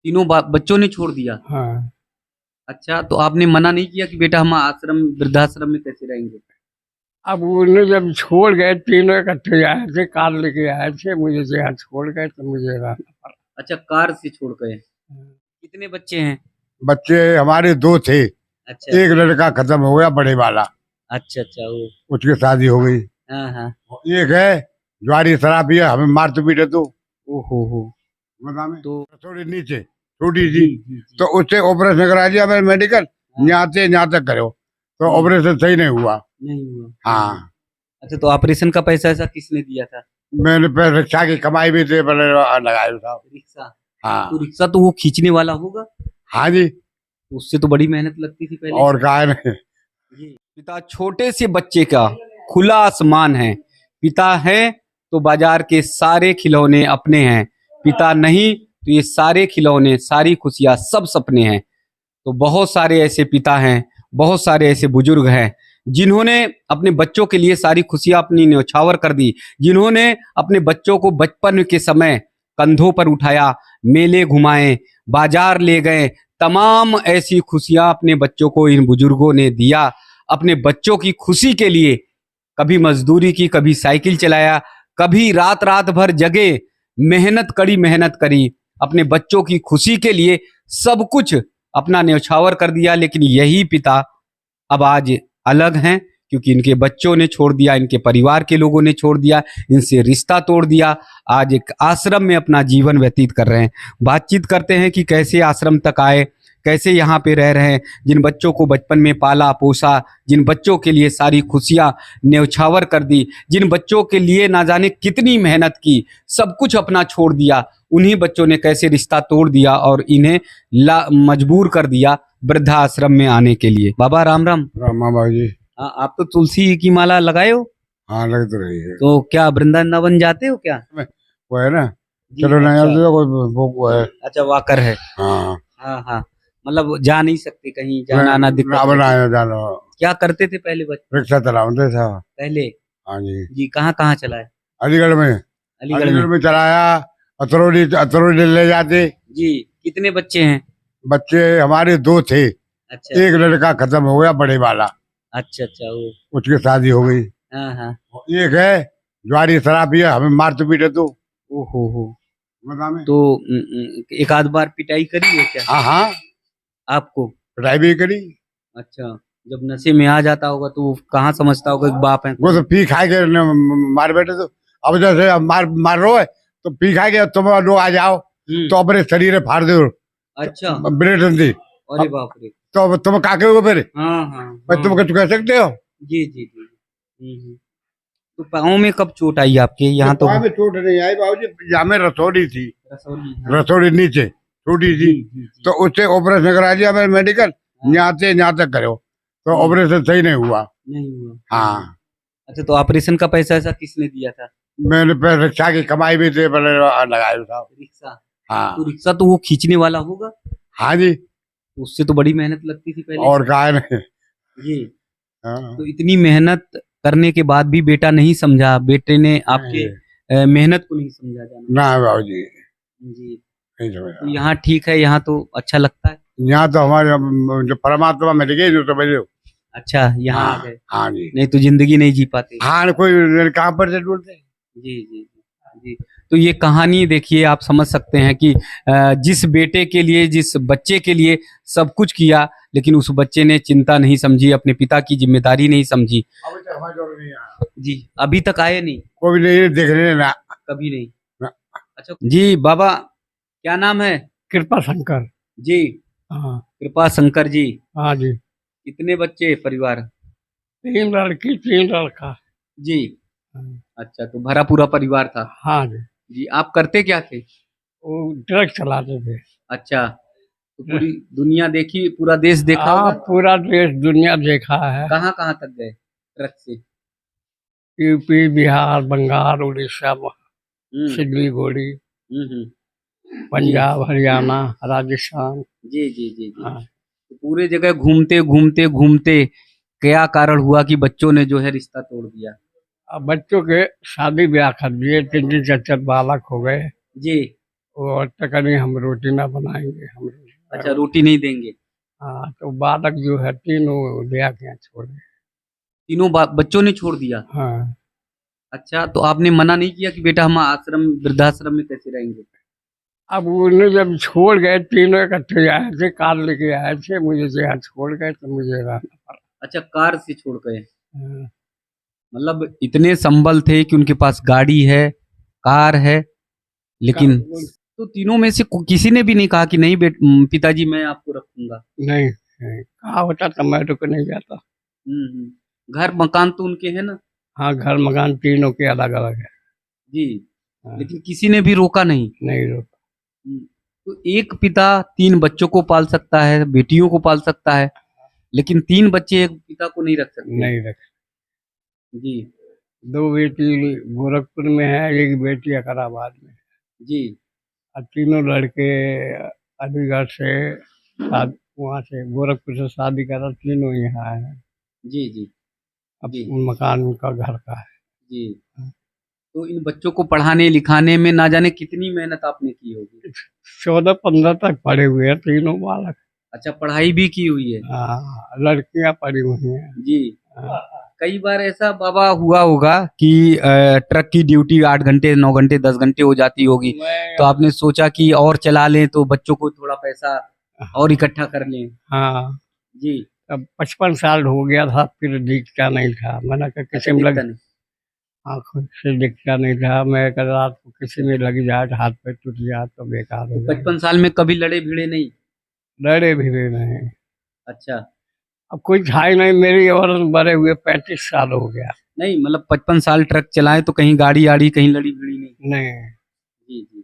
तीनों बच्चों ने छोड़ दिया। हाँ। अच्छा, तो आपने मना नहीं किया कि बेटा हम आश्रम वृद्धाश्रम में कैसे रहेंगे? अब उन्हें जब छोड़ गए, तीनों इकट्ठे आए थे, कार लेके आए थे, मुझे तो यहाँ छोड़ गए तो मुझे रहना पड़ा। अच्छा, कार से छोड़ गए। कितने बच्चे हैं? बच्चे हमारे दो थे। अच्छा एक लड़का खत्म हो गया, बड़े वाला, अच्छा अच्छा। वो उसकी शादी हो गई। हाँ हाँ। एक है ज्वारी शराबी है, हमें मार तो पीटे तो हो तो तो थोड़ी नीचे छोटी जी सी, जी जी। तो उससे ऑपरेशन करा दिया मैंने मेडिकल, यहाँ से यहाँ तक करो तो ऑपरेशन सही नहीं हुआ। नहीं हुआ। हाँ, अच्छा, तो ऑपरेशन का पैसा ऐसा किसने दिया था? मैंने पैसे रिक्शा की कमाई भी थे पहले लगाए साहब। रिक्शा? हाँ तो रिक्शा तो वो खींचने वाला होगा, हाँ जी, तो उससे तो बड़ी मेहनत लगती थी पहले। और कहा नहीं। जी। पिता छोटे से बच्चे का खुला आसमान है। पिता है तो बाजार के सारे खिलौने अपने हैं। पिता नहीं तो ये सारे खिलौने, सारी खुशियां, सब सपने हैं। तो बहुत सारे ऐसे पिता हैं, बहुत सारे ऐसे बुजुर्ग हैं जिन्होंने अपने बच्चों के लिए सारी खुशियां अपनी न्यौछावर कर दी, जिन्होंने अपने बच्चों को बचपन के समय कंधों पर उठाया, मेले घुमाए, बाजार ले गए, तमाम ऐसी खुशियां अपने बच्चों को इन बुजुर्गों ने दिया। अपने बच्चों की खुशी के लिए कभी मजदूरी की, कभी साइकिल चलाया, कभी रात रात भर जगे, कड़ी मेहनत करी, अपने बच्चों की खुशी के लिए सब कुछ अपना न्यौछावर कर दिया। लेकिन यही पिता अब आज अलग हैं, क्योंकि इनके बच्चों ने छोड़ दिया, इनके परिवार के लोगों ने छोड़ दिया, इनसे रिश्ता तोड़ दिया। आज एक आश्रम में अपना जीवन व्यतीत कर रहे हैं। बातचीत करते हैं कि कैसे आश्रम तक आए, कैसे यहाँ पे रह रहे हैं, जिन बच्चों को बचपन में पाला पोसा, जिन बच्चों के लिए सारी खुशियाँ न्यौछावर कर दी, जिन बच्चों के लिए ना जाने कितनी मेहनत की, सब कुछ अपना छोड़ दिया, उन्हीं बच्चों ने कैसे रिश्ता तोड़ दिया और इन्हें मजबूर कर दिया वृद्धाश्रम में आने के लिए। बाबा राम राम। रामा बाबू जी। हाँ, आप तो तुलसी की माला लगाए हो, हाँ लग तो रही है। तो क्या वृंदावन जाते हो क्या? वो है ना, जी, चलो नहीं अच्छा। तो वो है। अच्छा, वाकर है। हाँ हाँ हाँ, मतलब जा नहीं सकते, कहीं जाना आना दिक्कत रहती। बनाया जानो, क्या करते थे पहले बच्चे? रिक्शा चलाते था। पहले? हाँ जी, जी, कहाँ कहाँ चलाए? अलीगढ़ में, अलीगढ़ अलीगढ़ में। में चलाया। अतरौली अतरौली ले जाते। जी। कितने बच्चे हैं? बच्चे हमारे दो थे। अच्छा एक लड़का खत्म हो गया, बड़े वाला, अच्छा अच्छा। वो उसकी शादी हो गई। हाँ हाँ। एक है ज्वारी शराबी है, हमें मार तो पीटे तो हो। बता में। तो एक आध बार पिटाई करी है क्या हाँ हाँ, आपको? पढ़ाई भी करी। अच्छा, जब नशे में आ जाता होगा तो वो कहाँ समझता होगा कि बाप है। वो तो पी खाए के मार बैठे तो। अब जैसे अब मार रो है तो पी खाए के तुम लोग आ जाओ तो अपने शरीर फाड़ दो। अच्छा। ब्रेड दी अरे बाप रे। तो अब तुम काके हो फिर हाँ हाँ भाई, तुम हाँ। कुछ कह सकते हो? जी जी जी। तो पाँव में कब चोट आई आपके? यहाँ तो पाँव में चोट नहीं आई बाबूजी, यहाँ में रसोड़ी थी, रसौली। हाँ। रसोड़ी नीचे छोटी सी, जी जी जी। तो उससे ऑपरेशन करा दिया मैंने मेडिकल, यहाँ से यहाँ तक करो तो ऑपरेशन सही नहीं हुआ। नहीं हुआ। हाँ, अच्छा, तो ऑपरेशन का पैसा ऐसा किसने दिया था? मैंने पैसे रिक्शा की कमाई भी थे पहले लगाए साहब। रिक्शा? हाँ तो रिक्शा तो वो खींचने वाला होगा, हाँ जी, उससे तो बड़ी मेहनत लगती थी पहले। और कहा नहीं। जी। हाँ। तो इतनी मेहनत करने के बाद भी बेटा नहीं समझा, बेटे ने आपके मेहनत को नहीं समझा जाना। ना बाबूजी, जी। नहीं तो समझा। यहाँ ठीक है, यहाँ तो अच्छा लगता है। यहाँ तो हमारे जो परमात्मा मिल गए जो समझ लो। अच्छा, यहाँ आ हाँ गए, हाँ जी, नहीं तो जिंदगी नहीं जी पाते। हाँ कोई कहाँ पर से ढूंढते। जी जी जी जी। तो ये कहानी देखिए, आप समझ सकते हैं कि जिस बेटे के लिए, जिस बच्चे के लिए सब कुछ किया, लेकिन उस बच्चे ने चिंता नहीं समझी, अपने पिता की जिम्मेदारी नहीं समझी। अभी तक हमारे जोड़ नहीं आया। जी, अभी तक आए नहीं? कोई नहीं देखने ना। कभी नहीं? ना। अच्छा जी। बाबा, क्या नाम है? कृपा शंकर। जी। हाँ कृपा शंकर जी। हाँ जी, कितने बच्चे परिवार? 3 लड़की 3 लड़का। जी। हाँ। अच्छा, तो भरा पूरा परिवार था। हाँ जी, जी, आप करते क्या थे? वो ट्रक चलाते थे। अच्छा, तो पूरी दुनिया देखी, पूरा देश देखा हाँ, होगा? पूरा देश दुनिया देखा है। कहाँ कहाँ तक गए ट्रक से? यूपी, बिहार, बंगाल, उड़ीसा, हम्म सिलीगुड़ी, हम्म। पंजाब, हरियाणा, राजस्थान। जी जी जी जी। हाँ। तो पूरे जगह घूमते घूमते घूमते क्या कारण हुआ कि बच्चों ने जो है रिश्ता तोड़ दिया? अब बच्चों के शादी ब्याह कर दिए, 3 3 4 4 बालक हो गए। जी। और तक नहीं हम रोटी ना बनाएंगे हम। अच्छा, रोटी नहीं देंगे। हाँ, तो बालक जो है तीनों ले के यहाँ छोड़ गए। तीनों बच्चों ने छोड़ दिया। हाँ, अच्छा, तो आपने मना नहीं किया कि बेटा हम आश्रम वृद्धाश्रम में कैसे रहेंगे? अब उन्हें जब छोड़ गए तीनों इकट्ठे आए थे, कार लेके आए थे, मुझे जो यहाँ छोड़ गए तो मुझे रहना पड़ा। अच्छा, कार से छोड़ गए। हाँ, मतलब इतने संबल थे कि उनके पास गाड़ी है, कार है, लेकिन तो तीनों में से किसी ने भी नहीं कहा कि नहीं पिताजी मैं आपको रखूंगा? नहीं, कहा होता तो मैं रुक नहीं जाता। घर मकान तो उनके हैं ना? हाँ, घर मकान तीनों के अलग अलग है। जी। हाँ, लेकिन किसी ने भी रोका नहीं। नहीं रोका। हम्म, तो एक पिता 3 बच्चों को पाल सकता है, बेटियों को पाल सकता है, लेकिन 3 बच्चे एक पिता को नहीं रख सकते। नहीं रखा। जी। 2 बेटी गोरखपुर में है, एक बेटी अकराबाद में है। जी। और तीनों लड़के अलीगढ़ से वहाँ से गोरखपुर से शादी करा, तीनों यहाँ आए हैं। जी। जी। अब जी। मकान उनका घर का है। जी। तो इन बच्चों को पढ़ाने लिखाने में ना जाने कितनी मेहनत आपने की होगी। 14-15 तक पढ़े हुए हैं तीनों बालक। अच्छा, पढ़ाई भी की हुई है। हाँ, लड़कियां पढ़ी हुई हैं। जी। हाँ, कई बार ऐसा बाबा हुआ होगा कि ट्रक की ड्यूटी 8 घंटे 9 घंटे 10 घंटे हो जाती होगी, तो आपने सोचा कि और चला लें तो बच्चों को थोड़ा पैसा और इकट्ठा कर लें। हाँ, जी। अब 55 साल हो गया था, फिर दिखता नहीं था। मैंने कहा किसी में दिखता लग, नहीं। आँखों से दिखता नहीं था। मैं कल रात को किसी में लग जाए तो हाथ पे टूट जाए तो बेकार हो तो जाए। 55 साल में कभी लड़े भिड़े नहीं? लड़े भी नहीं। अच्छा। अब कोई था ही नहीं, मेरी उम्र बड़े हुए 35 साल हो गया। नहीं, मतलब 55 साल ट्रक चलाए तो कहीं गाड़ी आड़ी कहीं लड़ी भिड़ी नहीं? नहीं। जी। जी।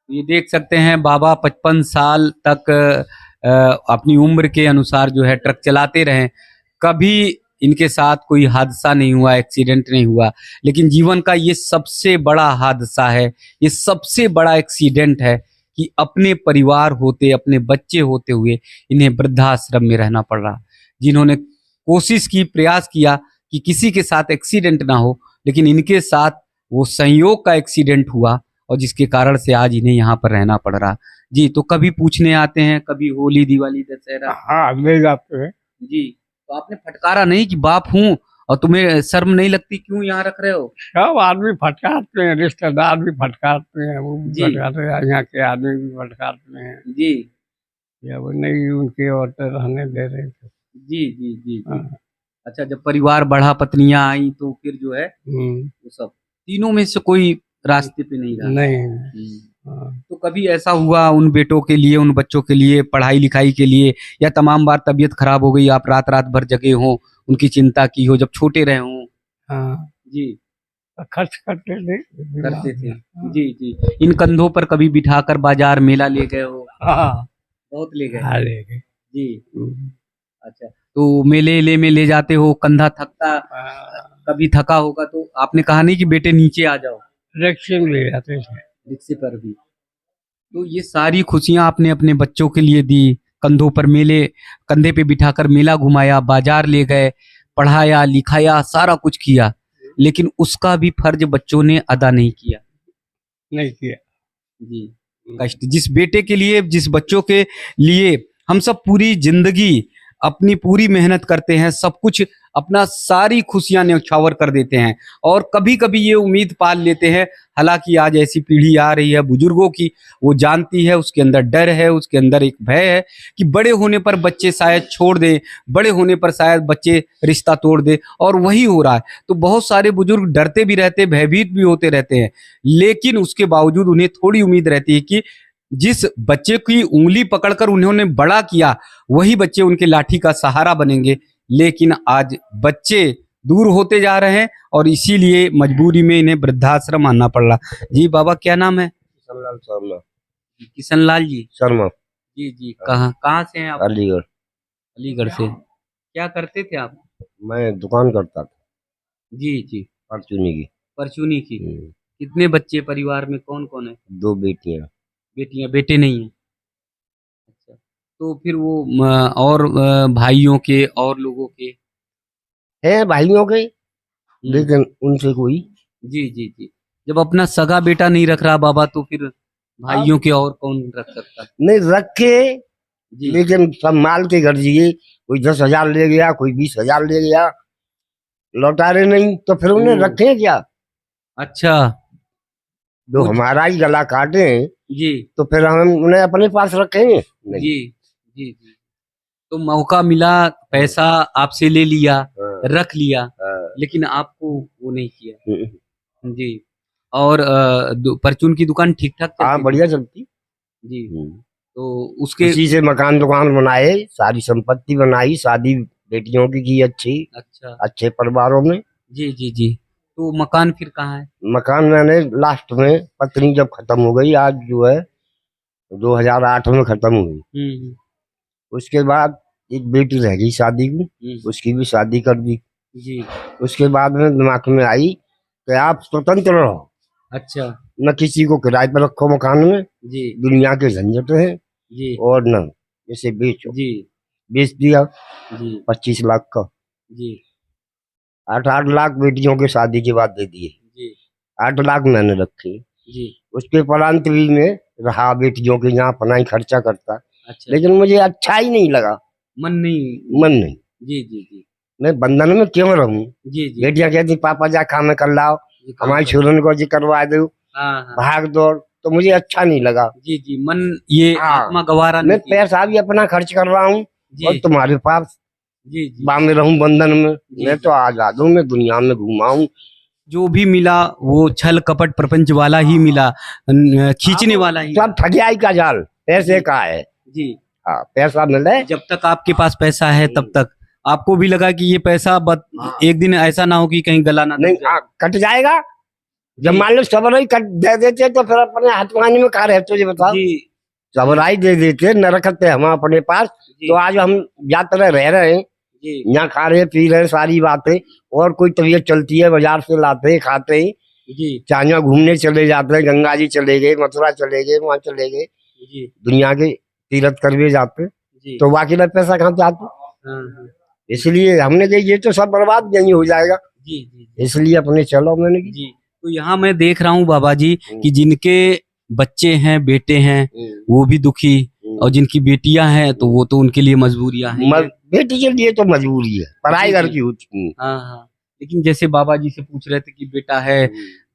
जी। ये देख सकते हैं बाबा 55 साल तक अपनी उम्र के अनुसार जो है ट्रक चलाते रहे, कभी इनके साथ कोई हादसा नहीं हुआ, एक्सीडेंट नहीं हुआ। लेकिन जीवन का ये सबसे बड़ा हादसा है, ये सबसे बड़ा एक्सीडेंट है कि अपने परिवार होते, अपने बच्चे होते हुए इन्हें वृद्धाश्रम में रहना पड़ रहा। जिन्होंने कोशिश की, प्रयास किया कि किसी के साथ एक्सीडेंट ना हो, लेकिन इनके साथ वो संयोग का एक्सीडेंट हुआ और जिसके कारण से आज इन्हें यहाँ पर रहना पड़ रहा। जी, तो कभी पूछने आते हैं, कभी होली दिवाली दशहरा? हाँ, ले जाते हैं। जी। तो आपने फटकारा नहीं कि बाप हूँ और तुम्हें शर्म नहीं लगती, क्यों यहाँ रख रहे हो? सब आदमी फटकारते हैं, रिश्तेदार भी फटकारते हैं, वो भी जी। फटकारते हैं, यहाँ के आदमी भी फटकारते हैं। जी। या वो नहीं उनकी औरतें रहने दे रहे थे। जी। जी। जी। जी। हाँ, अच्छा, जब परिवार बढ़ा, पत्नियां आई, तो फिर जो है वो सब तीनों में से कोई रास्ते पे नहीं रहा। नहीं। हम्म। हाँ, तो कभी ऐसा हुआ उन बेटों के लिए, उन बच्चों के लिए, पढ़ाई लिखाई के लिए, या तमाम बार तबीयत खराब हो गई, आप रात रात भर जगे हो, उनकी चिंता की हो, जब छोटे रहे हों? हाँ, जी। खर्च करते थे। करते थे। जी। जी। इन कंधों पर कभी बिठाकर बाजार मेला ले गए हो? हाँ, बहुत ले गए। हाँ, ले गए। जी। अच्छा, तो मेले में ले जाते हो, कंधा थकता, कभी थका होगा तो आपने कहा नहीं कि बेटे नीचे आ जाओ? रिक्शे में ले जाते थे। रिक्शे पर भी। तो ये सारी खुशियां आपने अपने बच्चों के लिए दी, कंधों पर कंधे पे बिठाकर मेला घुमाया, बाजार ले गए, पढ़ाया लिखाया, सारा कुछ किया, लेकिन उसका भी फर्ज बच्चों ने अदा नहीं किया। नहीं किया। जी। कष्ट जिस बेटे के लिए, जिस बच्चों के लिए हम सब पूरी जिंदगी अपनी पूरी मेहनत करते हैं, सब कुछ अपना सारी खुशियां न्यौछावर कर देते हैं, और कभी कभी ये उम्मीद पाल लेते हैं। हालांकि आज ऐसी पीढ़ी आ रही है बुजुर्गों की, वो जानती है, उसके अंदर डर है, उसके अंदर एक भय है कि बड़े होने पर बच्चे शायद छोड़ दें, बड़े होने पर शायद बच्चे रिश्ता तोड़ दें, और वही हो रहा है। तो बहुत सारे बुजुर्ग डरते भी रहते, भयभीत भी होते रहते हैं, लेकिन उसके बावजूद उन्हें थोड़ी उम्मीद रहती है कि जिस बच्चे की उंगली पकड़कर उन्होंने बड़ा किया, वही बच्चे उनके लाठी का सहारा बनेंगे। लेकिन आज बच्चे दूर होते जा रहे हैं और इसीलिए मजबूरी में इन्हें वृद्धाश्रम आना पड़ रहा। जी बाबा, क्या नाम है? किशनलाल शर्मा। किशनलाल जी शर्मा। जी। जी। कहाँ से हैं आप? अलीगढ़। अलीगढ़ से। क्या करते थे आप? मैं दुकान करता था, जी। जी। परचूनी की। परचूनी की। कितने बच्चे परिवार में, कौन कौन है? 2 बेटियां। बेटियां, बेटे नहीं है? अच्छा, तो फिर वो और भाइयों के और लोगों के? है भाइयों के, लेकिन उनसे कोई। जी। जी। जी। जब अपना सगा बेटा नहीं रख रहा बाबा, तो फिर भाइयों के और कौन रख सकता है? नहीं रखे, जी लेकिन सब माल के घर दिए। कोई 10,000 ले गया, कोई 20,000 ले गया, लौटा रहे नहीं, तो फिर उन्हें ओ। रखे क्या? अच्छा। जो वो- हमारा ही गला काटे जी तो फिर हम उन्हें अपने पास रखेंगे नहीं। जी जी जी। तो मौका मिला, पैसा आपसे ले लिया, हाँ, रख लिया, हाँ, लेकिन आपको वो नहीं किया। हम्म, जी। और परचून की दुकान ठीक ठाक हाँ चलती थी? बढ़िया चलती। जी। हम्म। तो उसके इसी से मकान दुकान बनाए, सारी संपत्ति बनाई, शादी बेटियों की अच्छी, अच्छा। अच्छे परिवारों में। जी जी जी। तो मकान फिर कहाँ है? मकान मैंने लास्ट में पत्नी जब खत्म हो गई, आज जो है 2008 में खत्म हुई, हम्म उसके बाद एक बेटी रह गई शादी की, हम्म। उसकी भी शादी कर दी। जी। उसके बाद में दिमाग में आई कि आप स्वतंत्र रहो, अच्छा। न किसी को किराए पर रखो मकान में, जी दुनिया के झंझट है, जी और न इसे बेचो। जी बेच दिया जी 25 लाख का। जी 8-8 लाख बेटियों के शादी के बाद दे दिए, जी 8 लाख मैंने रखे। जी। उसके परांत भी में रहा बेटियों के यहाँ अपना ही खर्चा करता, अच्छा। लेकिन मुझे अच्छा ही नहीं लगा, मन नहीं। मन नहीं। जी जी जी मैं बंधन में क्यों रहूं? जी जी बेटियां कहती पापा जा काम कर लाओ, जी, काम हमारी कर- छोरन को जी करवा दो, हाँ हाँ। भाग दौड़, तो मुझे अच्छा नहीं लगा। जी जी। मन ये हाँ। आत्मा गवारा मैं नहीं किया। पैसा भी अपना खर्च कर रहा हूँ जी और तुम्हारे पास जी जी। में रहूं बंधन में। जी, मैं जी। तो आजाद हूँ, मैं दुनिया में घुमाऊं। जो भी मिला वो छल कपट प्रपंच वाला ही मिला, खींचने वाला ही। सब ठगियाई का जाल पैसे का है। जी। हाँ, पैसा मिले। जब तक आपके पास पैसा है तब तक आपको भी लगा कि ये पैसा एक दिन ऐसा ना हो कि कहीं गला ना नहीं दब जाए। कट जाएगा। जब जी। मान लो सबराई कट दे देते तो फिर अपने हाथ पानी में कहा रहते, तुझे बताओ। जी सबराई दे देते न रखते हम अपने पास, जी तो आज हम यात्रा रह रहे हैं, जी यहाँ खा रहे पी रहे सारी बातें, और कोई तबीयत चलती है बाजार से लाते हैं खाते हैं, जी चाहे घूमने चले जाते हैं, गंगा जी चले गए, मथुरा चले गए, वहां चले गए, जी दुनिया के तीर्थ करवे जाते, जी। तो बाकी का पैसा कहाँ से आता? हाँ, हाँ। इसलिए हमने कहा ये तो सब बर्बाद यही हो जाएगा, जी जी जी इसलिए अपने चलो मैंने की। जी। तो यहाँ मैं देख रहा हूँ बाबा जी कि जिनके बच्चे हैं, बेटे हैं, वो भी दुखी, और जिनकी बेटियां हैं तो वो तो उनके लिए मजबूरियां हैं। बेटी के लिए तो मजबूरी है, पढ़ाई जी, घर जी। की होती है। हाँ हाँ। लेकिन जैसे बाबा जी से पूछ रहे थे कि बेटा है,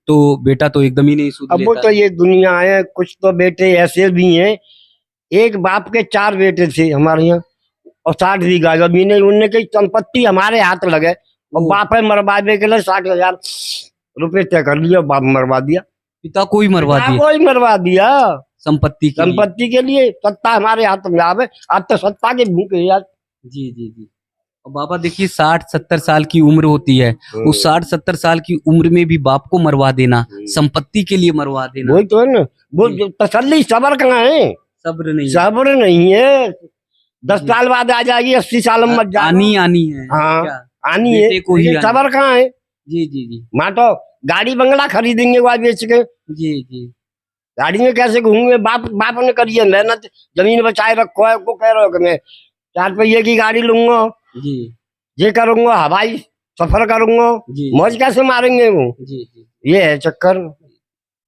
तो बेटा तो एकदम ही नहीं सुध अब वो लेता तो है। ये दुनिया है, कुछ तो बेटे ऐसे भी हैं, एक बाप के 4 बेटे थे हमारे यहाँ, और 60 बीघा जमीन है, उनने की संपत्ति हमारे हाथ लगे, और ओ। बाप है मरवाने के लिए 60,000 रुपए तय कर लिया, बाप मरवा दिया। पिता को ही मरवा पिता दिए को ही मरवा दिया संपत्ति के लिए। संपत्ति के लिए। सत्ता हमारे हाथ में आवे, आज तो सत्ता के भूखे हैं यार। जी जी जी। और बाबा देखिए 60-70 साल की उम्र होती है, उस 60-70 साल की उम्र में भी बाप को मरवा देना, संपत्ति के लिए मरवा देना, वही तो है ना, वो जी। जो तसल्ली सबर कहाँ है? सब्र नहीं है। सब्र नहीं है। 10 जी। साल बाद आ जाएगी, 80 साल में मत आनी जाएगी, आनी है। हाँ। क्या? आनी है, बेटे को ही लेकिन आनी। सबर कहाँ है? जी जी जी माँ तो गाड़ी बंगला खरीदेंगे वो बेच के, जी जी गाड़ी में कैसे घूमेंगे? बाप ने करी है मेहनत, जमीन बचाए रखो है, वो कह रहे हो कि मैं 4 पहिए की गाड़ी लूंगा, जी ये करूंगा, हवाई सफर करूंगा, जी मौज कैसे मारेंगे वो? जी जी। ये है चक्कर।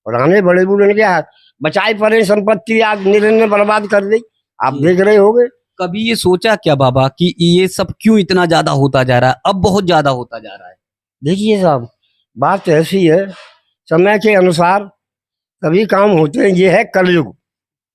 पुराने बड़े बूढ़े ने क्या बचाई पड़े संपत्ति, आज निरन ने बर्बाद कर दी, आप जी। देख रहे होगे। कभी ये सोचा क्या बाबा कि ये सब क्यों इतना ज्यादा होता जा रहा है? अब बहुत ज्यादा होता जा रहा है। देखिए साहब, बात ऐसी है, समय के अनुसार सभी काम होते हैं, ये है कलयुग,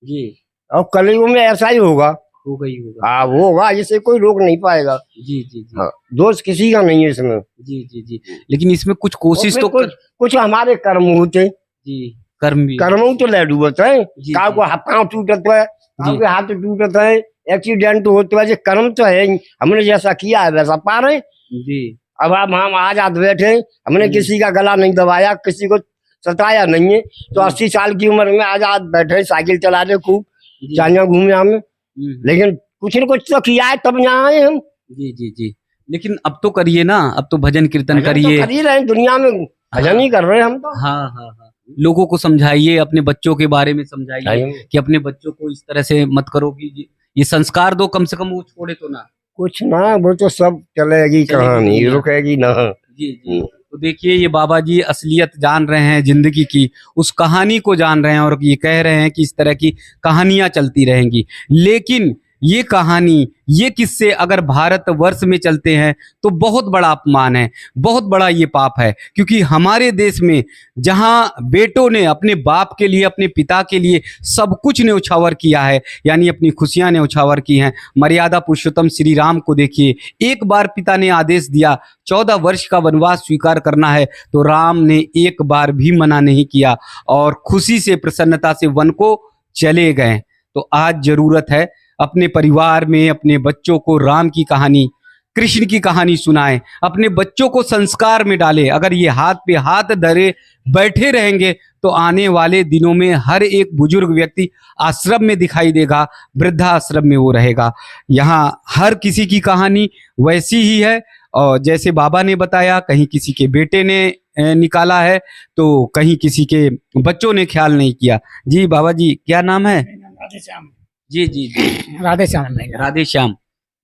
जी। और कलयुग में ऐसा ही होगा। हो गई होगा। हाँ, वो होगा, इसे कोई रोक नहीं पाएगा। जी जी जी हाँ, दोष किसी का नहीं है इसमें। जी जी जी। लेकिन इसमें कुछ कोशिश उसमें तो कुछ हमारे कर्म होते, जी कर्म भी। कर्मों तो ले डूबत है, जी, काव को पाँव टूटत है, काव के हाथ टूटत है, एक्सीडेंट होते है, ये कर्म तो है ही। हमने जैसा किया है वैसा पा रहे। जी अब हम आजाद बैठे, हमने किसी का गला नहीं दबाया, किसी को सताया नहीं है, तो 80 साल की उम्र में आजाद बैठे, साइकिल चला रहे खूब, जी चाइना घूमे हमें, लेकिन कुछ न कुछ तो किया है तब यहाँ आए हम। जी जी जी। लेकिन अब तो करिए ना, अब तो भजन कीर्तन भजन तो करिए। कर ही रहे हैं, दुनिया में भजन ही कर रहे हैं हम तो। हाँ हाँ हाँ। लोगों को समझाइए, अपने बच्चों के बारे में समझाइए कि अपने बच्चों को इस तरह से मत करो, कि ये संस्कार दो, कम से कम वो छोड़े तो ना। कुछ ना, वो तो सब चलेगी चलेगी कहानी, दुनिया। रुकेगी ना। जी जी। तो देखिए ये बाबा जी असलियत जान रहे हैं जिंदगी की, उस कहानी को जान रहे हैं और ये कह रहे हैं कि इस तरह की कहानियां चलती रहेंगी। लेकिन ये कहानी, ये किस्से अगर भारतवर्ष में चलते हैं तो बहुत बड़ा अपमान है, बहुत बड़ा ये पाप है। क्योंकि हमारे देश में जहां बेटों ने अपने बाप के लिए, अपने पिता के लिए सब कुछ न्यौछावर किया है, यानी अपनी खुशियां न्यौछावर की हैं। मर्यादा पुरुषोत्तम श्री राम को देखिए, एक बार पिता ने आदेश दिया 14 वर्ष का वनवास स्वीकार करना है, तो राम ने एक बार भी मना नहीं किया और खुशी से, प्रसन्नता से वन को चले गए। तो आज जरूरत है अपने परिवार में अपने बच्चों को राम की कहानी, कृष्ण की कहानी सुनाएं, अपने बच्चों को संस्कार में डालें। अगर ये हाथ पे हाथ धरे बैठे रहेंगे तो आने वाले दिनों में हर एक बुजुर्ग व्यक्ति आश्रम में दिखाई देगा, वृद्धाश्रम में वो रहेगा। यहाँ हर किसी की कहानी वैसी ही है, और जैसे बाबा ने बताया, कहीं किसी के बेटे ने निकाला है तो कहीं किसी के बच्चों ने ख्याल नहीं किया। जी बाबा जी, क्या नाम है? राधे श्याम। जी जी जी, राधे श्याम नहीं, राधे श्याम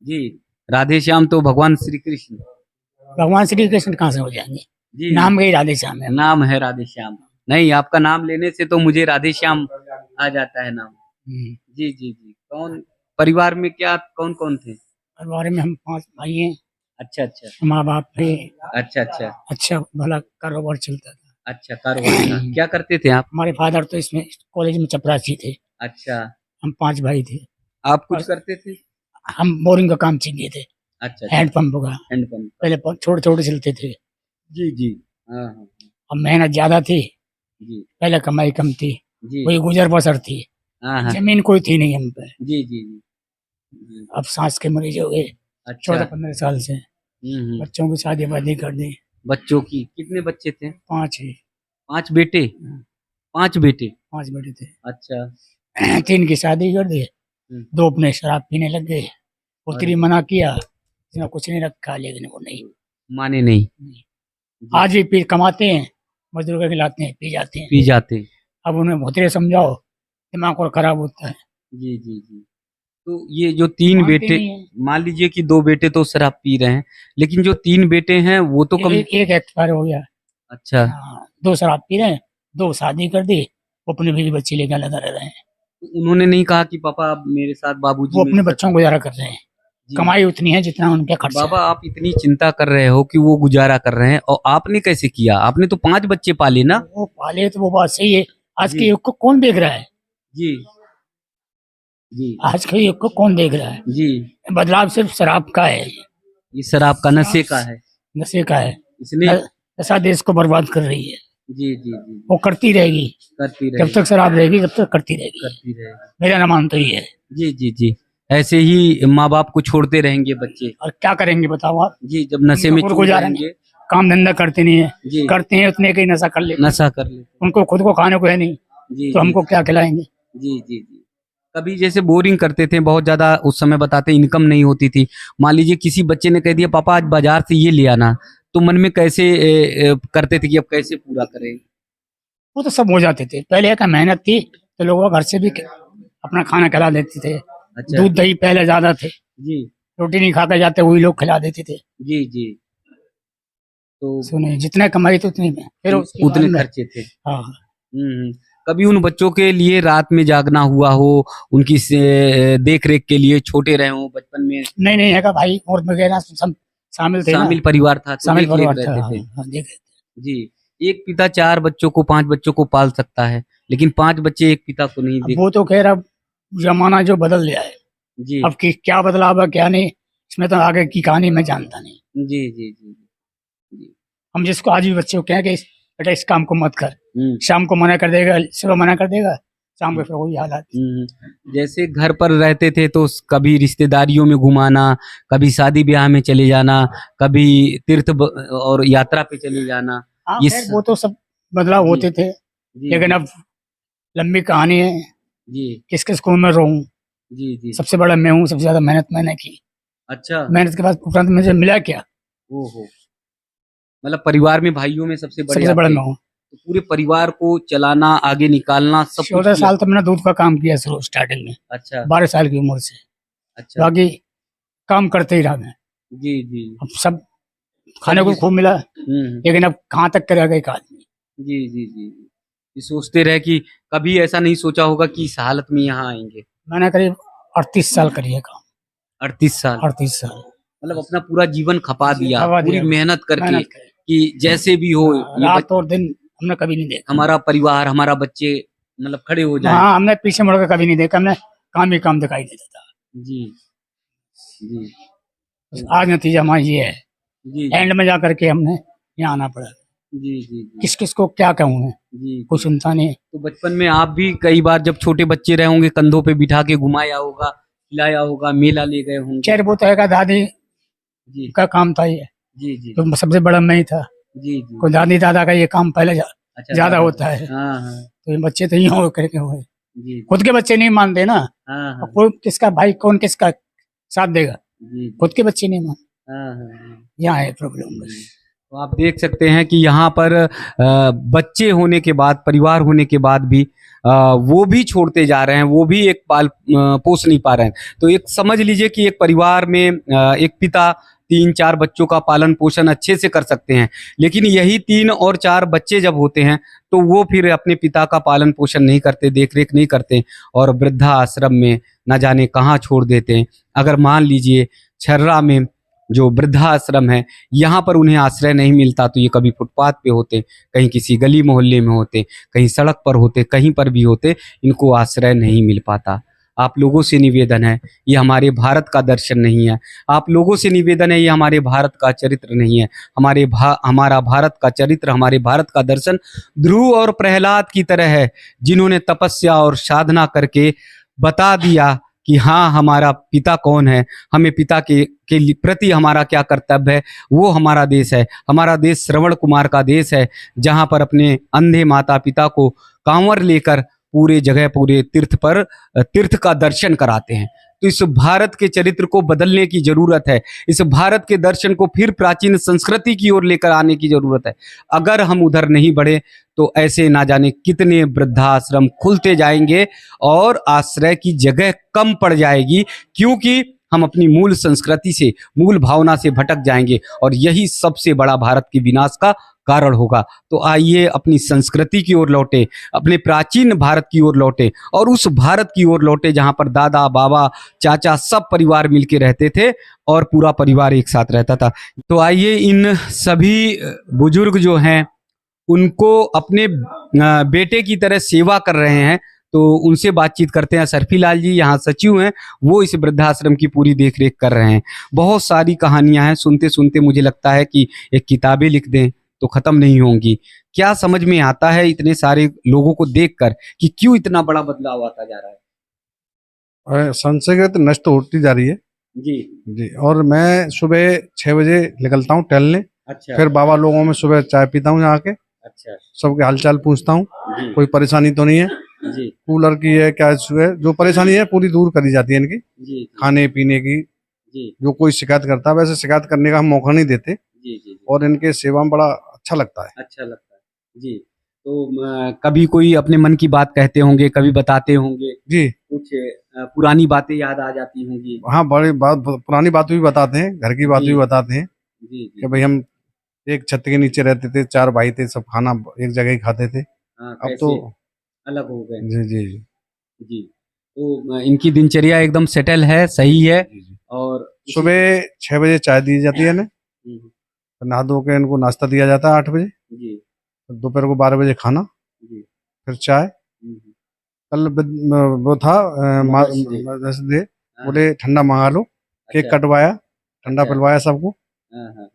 जी। राधे श्याम तो भगवान श्री कृष्ण भगवान श्री कृष्ण कहाँ से हो जाएंगे? जी, नाम ही राधे श्याम है। नाम है राधे श्याम। नहीं, आपका नाम लेने से तो मुझे राधे श्याम आ जाता है नाम। जी जी जी। कौन परिवार में क्या कौन कौन थे? परिवार में हम 5 भाई हैं। अच्छा अच्छा माँ बाप थे। अच्छा अच्छा अच्छा भला कारोबार चलता था। अच्छा, कारोबार था। क्या करते थे आप? हमारे फादर तो इसमें कॉलेज में चपरासी थे। अच्छा, हम 5 भाई थे। आप कुछ करते थे? हम बोरिंग का काम सीखे थे, अच्छा अच्छा, हैंडपंप का। हैंडपंप। पहले छोटे छोटे चलते थे। जी जी, हाँ हाँ अब मेहनत ज्यादा थी, जी पहले कमाई कम थी, जी, वही गुजर बसर थी। हाँ हाँ, जमीन कोई थी नहीं हम पे। जी जी जी। अब सांस के मरीज हो गए अच्छा, 14-15 साल से। बच्चों की शादी वादी कर दी। बच्चों की कितने बच्चे थे? 5 ही। 5 बेटे? 5 बेटे? 5 बेटे थे। अच्छा। 3 की शादी कर दी, 2 अपने शराब पीने लग गए। पुत्री मना किया, इसने कुछ नहीं रखा, लेकिन वो नहीं माने नहीं? आज भी पी कमाते हैं, मजदूर करके लाते हैं, पी जाते हैं। पी जाते? अब उन्हें भोतरे समझाओ, दिमाग और खराब होता है। जी जी जी। तो ये जो 3 मानते बेटे, नहीं हैं। मान लीजिए कि 2 बेटे तो शराब पी रहे हैं, लेकिन जो 3 बेटे हैं वो तो कम। एक एक्सपायर हो गया। अच्छा, 2 शराब पी रहे हैं, 2 शादी कर दी, वो अपने बीवी बच्चे लेकर लगा रहे हैं। उन्होंने नहीं कहा कि पापा आप मेरे साथ, बाबूजी वो मेरे अपने साथ? बच्चों को गुजारा कर रहे हैं। जी। कमाई उतनी है जितना उनका खर्चा बाबा है। आप इतनी चिंता कर रहे हो कि वो गुजारा कर रहे हैं, और आपने कैसे किया? आपने तो 5 बच्चे पाले ना? वो पाले तो वो बात सही है। आज जी। के युग को कौन देख रहा है? जी जी आज के युग को कौन देख रहा है? जी। बदलाव सिर्फ शराब का है, ये शराब का, नशे का है। नशे का है। इसने ऐसा देश को बर्बाद कर रही है। जी जी जी, वो करती रहेगी, करती जब रहेगी, तक शराब रहेगी तब तक करती रहेगी। करती रहेगी। मेरा ना मान तो ये है। जी जी जी। ऐसे ही माँ बाप को छोड़ते रहेंगे बच्चे। और क्या करेंगे बताओ आप? जी, जब नशे में उनको चूर गुजारा जाएंगे। काम धंधा करते नहीं है, जी, करते हैं उतने का ही नशा कर लेते। नशा कर ले। उनको खुद को खाने को है नहीं, जी तो जी हमको क्या खिलाएंगे? जी जी जी। कभी जैसे बोरिंग करते थे बहुत ज्यादा, उस समय बताते इनकम नहीं होती थी। मान लीजिए किसी बच्चे ने कह दिया पापा आज बाजार से ये ले आना, तो मन में कैसे करते थे कि अब कैसे पूरा करें? वो तो सब हो जाते थे। पहले क्या मेहनत थी तो लोग घर से भी अपना खाना खिला देते थे। अच्छा। दूध दही पहले ज्यादा थे, जी रोटी नहीं खा कर जाते, वही लोग खिला देते थे। जी जी। तो सुने जितने कमाई तो उतनी में, फिर उसके उतने बाद में- खर्चे थे। हाँ। कभी उन बच्चों के लिए रात में जागना हुआ हो, उनकी देख रेख के लिए छोटे रहे हो बचपन में? नहीं है का भाई और वगैरह सब शामिल थे ना। शामिल परिवार था तो शामिल देख रेख परिवार था। रहते थे। हाँ, देख रहे थे। जी। एक पिता 4 बच्चों को, 5 बच्चों को पाल सकता है, लेकिन 5 बच्चे एक पिता को नहीं अब देख। वो तो खैर अब जमाना जो बदल गया है, जी अब की क्या बदलाव है क्या नहीं, इसमें तो आगे की कहानी मैं जानता नहीं। जी जी जी जी। हम जिसको आज भी बच्चे को कहें कि बेटा इस काम को मत कर, हम्म, शाम को मना कर देगा, सुबह मना कर देगा, शाम को फिर वही हालात। जैसे घर पर रहते थे तो कभी रिश्तेदारियों में घुमाना, कभी शादी ब्याह में चले जाना, कभी और यात्रा पे चले जाना। हाँ, ये खैर वो तो सब बदलाव जी, होते थे, जी लेकिन अब लंबी कहानी है। जी किस किस को मैं रहूं, जी जी। सबसे बड़ा मैं हूँ, सबसे ज्यादा मेहनत मैंने की। अच्छा। मेहनत के बाद उपरांत मुझे मिला क्या? ओहो, मतलब परिवार में भाइयों में सबसे बड़े सबसे बड़ा आप थे। मैं हूँ। तो पूरे परिवार को चलाना, आगे निकालना, सब कुछ 14 किया। साल तो मैंने दूध का काम किया शुरू स्टार्टिंग में, अच्छा 12 साल की उम्र से। अच्छा। बाकी काम करते ही रहा मैं। जी जी। अब सब खाने को खूब मिला, लेकिन अब कहाँ तक करेगा एक आदमी। जी जी जी ये सोचते रहे कि कभी ऐसा नहीं सोचा होगा कि इस हालत में यहाँ आएंगे। मैंने करीब 38 साल करी है काम, 38 साल 38 साल मतलब अपना पूरा जीवन खपा दिया, खपा पूरी दिया। मेहनत करके मेहनत करी। कि जैसे भी हो ये रात और दिन हमने कभी नहीं देखा। हमारा परिवार हमारा बच्चे मतलब खड़े हो जाए। हाँ, हमने पीछे मुड़ के कभी नहीं देखा, हमने काम ही काम दिखाई देता था। जी जी आज नतीजा हमारा ये है, जी एंड में जा करके हमने यहाँ आना पड़ा। जी जी जी किस किस को क्या कहूँ मैं, जी कुछ सुनता नहीं। तो बचपन में आप भी कई बार जब छोटे बच्चे रहे होंगे कंधों पे बिठा के घुमाया होगा, खिलाया होगा, मेला ले गए होंगे। चेर वो तो है का दादी जी का काम था ये, जी जी तो सबसे बड़ा मैं ही था। जी जी कोई दादी दादा का ये काम पहले अच्छा ज्यादा होता है, हाँ हाँ तो ये बच्चे तो यूँ हो करके हुए। जी खुद के बच्चे नहीं मानते ना, हाँ हाँ कोई किसका भाई कौन किसका साथ देगा, जी खुद के बच्चे नहीं मानते। हाँ हाँ यहाँ है प्रॉब्लम बस। तो आप देख सकते हैं कि यहाँ पर बच्चे होने के बाद परिवार होने के बाद भी वो भी छोड़ते जा रहे हैं, वो भी एक पाल पोस नहीं पा रहे हैं। तो एक समझ लीजिए कि एक परिवार में एक पिता 3-4 बच्चों का पालन पोषण अच्छे से कर सकते हैं, लेकिन यही 3 और 4 बच्चे जब होते हैं तो वो फिर अपने पिता का पालन पोषण नहीं करते, देख रेख नहीं करते और वृद्धा आश्रम में न जाने कहाँ छोड़ देते हैं। अगर मान लीजिए छर्रा में जो वृद्धाश्रम है यहाँ पर उन्हें आश्रय नहीं मिलता तो ये कभी फुटपाथ पे होते, कहीं किसी गली मोहल्ले में होते, कहीं सड़क पर होते, कहीं पर भी होते, इनको आश्रय नहीं मिल पाता। आप लोगों से निवेदन है, ये हमारे भारत का दर्शन नहीं है। आप लोगों से निवेदन है, ये हमारे भारत का चरित्र नहीं है। हमारा भारत का चरित्र, हमारे भारत का दर्शन ध्रुव और प्रहलाद की तरह है, जिन्होंने तपस्या और साधना करके बता दिया कि हाँ हमारा पिता कौन है, हमें पिता के प्रति हमारा क्या कर्तव्य है। वो हमारा देश है, हमारा देश श्रवण कुमार का देश है, जहाँ पर अपने अंधे माता पिता को कांवर लेकर पूरे जगह पूरे तीर्थ का दर्शन कराते हैं। तो इस भारत के चरित्र को बदलने की जरूरत है, इस भारत के दर्शन को फिर प्राचीन संस्कृति की ओर लेकर आने की जरूरत है। अगर हम उधर नहीं बढ़े तो ऐसे ना जाने कितने वृद्धाश्रम खुलते जाएंगे और आश्रय की जगह कम पड़ जाएगी, क्योंकि हम अपनी मूल संस्कृति से, मूल भावना से भटक जाएंगे और यही सबसे बड़ा भारत के विनाश का कारण होगा। तो आइए अपनी संस्कृति की ओर लौटे, अपने प्राचीन भारत की ओर लौटे और उस भारत की ओर लौटे जहां पर दादा बाबा चाचा सब परिवार मिलके रहते थे और पूरा परिवार एक साथ रहता था। तो आइए इन सभी बुजुर्ग जो हैं उनको अपने बेटे की तरह सेवा कर रहे हैं, तो उनसे बातचीत करते हैं। सरफी लाल जी यहाँ सचिव हैं, वो इस वृद्धाश्रम की पूरी देखरेख कर रहे हैं। बहुत सारी कहानियां हैं, सुनते सुनते मुझे लगता है कि एक किताबें लिख दें तो खत्म नहीं होंगी। क्या समझ में आता है इतने सारे लोगों को देखकर कि क्यों इतना बड़ा बदलाव आता जा रहा है। संस्कृत नष्ट होती जा रही है जी जी। और मैं सुबह 6 बजे निकलता हूँ टहलने, अच्छा फिर बाबा लोगों में सुबह चाय पीता हूँ यहाँ के, अच्छा सबके हालचाल पूछता हूँ, जी कोई परेशानी तो नहीं है, जी कूलर की है क्या है, जो परेशानी है पूरी दूर करी जाती है इनकी, जी खाने पीने की। जी जो कोई शिकायत करता है वैसे शिकायत करने का हम मौका नहीं देते जी जी और इनके सेवा में बड़ा अच्छा लगता है। अच्छा लगता है जी। तो कभी कोई अपने मन की बात कहते होंगे, कभी बताते होंगे, जी कुछ पुरानी बातें याद आ जाती होंगी। हाँ, बड़ी बात पुरानी बातें भी बताते हैं, घर की बातें जी। भी बताते हैं जी जी कि भाई हम एक छत के नीचे रहते थे, 4 भाई थे, सब खाना एक जगह ही खाते थे। हाँ, अब कैसे तो अलग हो गए। जी जी जी जी तो इनकी दिनचर्या एकदम सेटल है, सही है। जी जी। और सुबह 6 बजे चाय दी जाती है इन्हें, हम्म, नहा धो के इनको नाश्ता दिया जाता है 8 बजे, जी दोपहर को 12 बजे खाना, जी फिर चाय। हम्म, कल वो था मदर्स डे। मदर्स डे, हाँ, बोले ठंडा मंगा लो, केक अच्छा, कटवाया, ठंडा अच्छा। पिलवाया सबको, हाँ, हाँ, हाँ,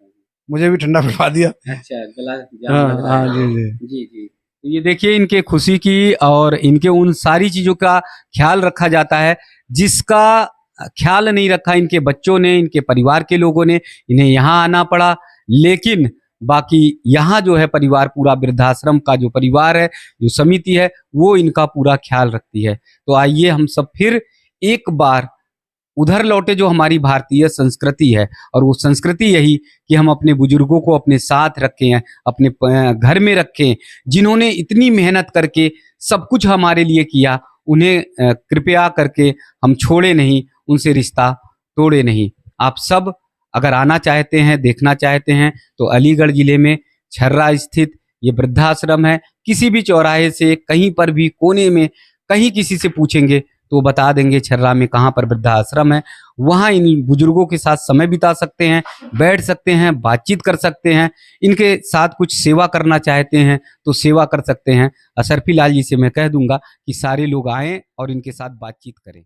मुझे भी ठंडा पिलवा दिया। अच्छा गला जाम लग रहा हाँ है। जी जी जी जी तो ये देखिए इनके खुशी की और इनके उन सारी चीजों का ख्याल रखा जाता है जिसका ख्याल नहीं रखा इनके बच्चों ने, इनके परिवार के लोगों ने। इन्हें यहाँ आना पड़ा, लेकिन बाकी यहाँ जो है परिवार पूरा, वृद्धाश्रम का जो परिवार है, जो समिति है, वो इनका पूरा ख्याल रखती है। तो आइए हम सब फिर एक बार उधर लौटे जो हमारी भारतीय संस्कृति है, और वो संस्कृति यही कि हम अपने बुजुर्गों को अपने साथ रखें, अपने घर में रखें, जिन्होंने इतनी मेहनत करके सब कुछ हमारे लिए किया, उन्हें कृपया करके हम छोड़े नहीं, उनसे रिश्ता तोड़े नहीं। आप सब अगर आना चाहते हैं, देखना चाहते हैं तो अलीगढ़ जिले में छर्रा स्थित ये वृद्धाश्रम है। किसी भी चौराहे से, कहीं पर भी कोने में, कहीं किसी से पूछेंगे तो बता देंगे छर्रा में कहाँ पर वृद्धाश्रम है। वहाँ इन बुजुर्गों के साथ समय बिता सकते हैं, बैठ सकते हैं, बातचीत कर सकते हैं, इनके साथ कुछ सेवा करना चाहते हैं तो सेवा कर सकते हैं। अशरफी लाल जी से मैं कह दूंगा कि सारे लोग आएं और इनके साथ बातचीत करें।